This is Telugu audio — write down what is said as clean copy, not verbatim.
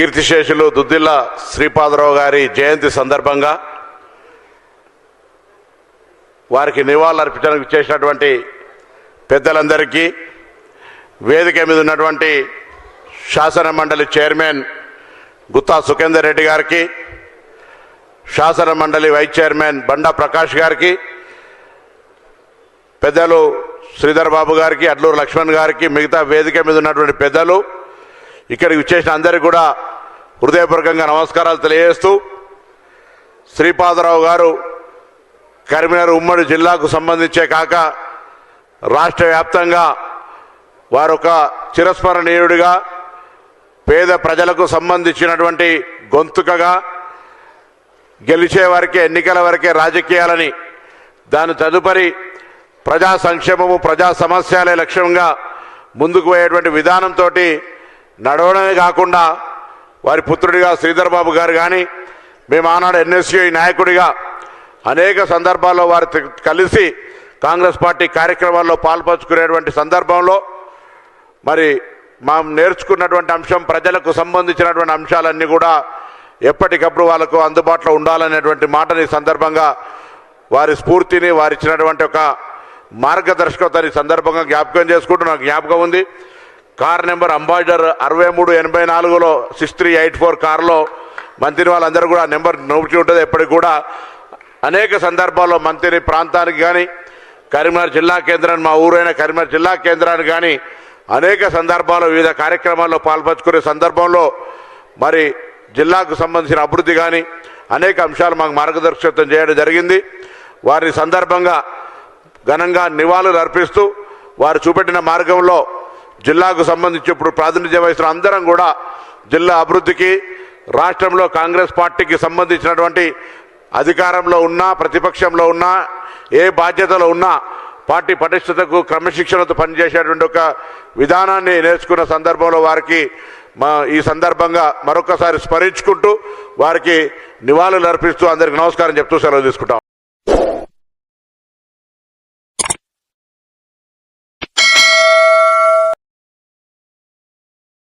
కీర్తిశేషులు దుద్దిల్ల శ్రీపాదరావు గారి జయంతి సందర్భంగా వారికి నివాళులర్పించడానికి చేసినటువంటి పెద్దలందరికీ, వేదిక మీద ఉన్నటువంటి శాసన మండలి చైర్మన్ గుత్తా సుఖేందర్ రెడ్డి గారికి, శాసన మండలి వైస్ చైర్మన్ బండా ప్రకాష్ గారికి, పెద్దలు శ్రీధర్ బాబు గారికి, అడ్లూరు లక్ష్మణ్ గారికి, మిగతా వేదిక మీద ఉన్నటువంటి పెద్దలు, ఇక్కడికి విచ్చేసిన అందరికీ కూడా హృదయపూర్వకంగా నమస్కారాలు తెలియజేస్తూ, శ్రీపాదరావు గారు కరీంనగర్ ఉమ్మడి జిల్లాకు సంబంధించే కాక రాష్ట్ర వ్యాప్తంగా వారొక చిరస్మరణీయుడిగా, పేద ప్రజలకు సంబంధించినటువంటి గొంతుకగా, గెలిచే వరకే ఎన్నికల వరకే రాజకీయాలని, దాని తదుపరి ప్రజా సంక్షేమము ప్రజా సమస్యలే లక్ష్యంగా ముందుకు పోయేటువంటి విధానంతో నడవడమే కాకుండా వారి పుత్రుడిగా శ్రీధర్ బాబు గారు కానీ, మేము ఆనాడు ఎన్ఎస్యూ నాయకుడిగా అనేక సందర్భాల్లో వారు కలిసి కాంగ్రెస్ పార్టీ కార్యక్రమాల్లో పాల్పంచుకునేటువంటి సందర్భంలో మరి మనం నేర్చుకున్నటువంటి అంశం ప్రజలకు సంబంధించినటువంటి అంశాలన్నీ కూడా ఎప్పటికప్పుడు వాళ్ళకు అందుబాటులో ఉండాలనేటువంటి మాటని సందర్భంగా వారి స్ఫూర్తిని వారు ఇచ్చినటువంటి ఒక మార్గదర్శకతని సందర్భంగా జ్ఞాపకం చేసుకుంటూ నాకు జ్ఞాపకం ఉంది. కార్ నెంబర్ అంబాసిడర్ 6384లో 6384 కారులో మంత్రి వాళ్ళందరూ కూడా నెంబర్ నోచి ఉంటుంది. ఎప్పటికి కూడా అనేక సందర్భాల్లో మంత్రి ప్రాంతానికి కానీ, కరీంనగర్ జిల్లా కేంద్రాన్ని, మా ఊరైన కరీంనగర్ జిల్లా కేంద్రానికి కానీ అనేక సందర్భాల్లో వివిధ కార్యక్రమాల్లో పాల్పంచుకునే సందర్భంలో మరి జిల్లాకు సంబంధించిన అభివృద్ధి కానీ అనేక అంశాలు మాకు మార్గదర్శకత్వం చేయడం జరిగింది. వారి సందర్భంగా ఘనంగా నివాళులు అర్పిస్తూ వారు చూపెట్టిన మార్గంలో జిల్లాకు సంబంధించి ఇప్పుడు ప్రాతినిధ్యం వహిస్తున్న అందరం కూడా జిల్లా అభివృద్ధికి, రాష్ట్రంలో కాంగ్రెస్ పార్టీకి సంబంధించినటువంటి అధికారంలో ఉన్నా ప్రతిపక్షంలో ఉన్నా ఏ బాధ్యతలో ఉన్నా పార్టీ పటిష్టతకు క్రమశిక్షణతో పనిచేసేటువంటి ఒక విధానాన్ని నేర్చుకున్న సందర్భంలో వారికి ఈ సందర్భంగా మరొకసారి స్మరించుకుంటూ వారికి నివాళులు అర్పిస్తూ అందరికి నమస్కారం చెప్తూ సెలవు తీసుకుంటాం.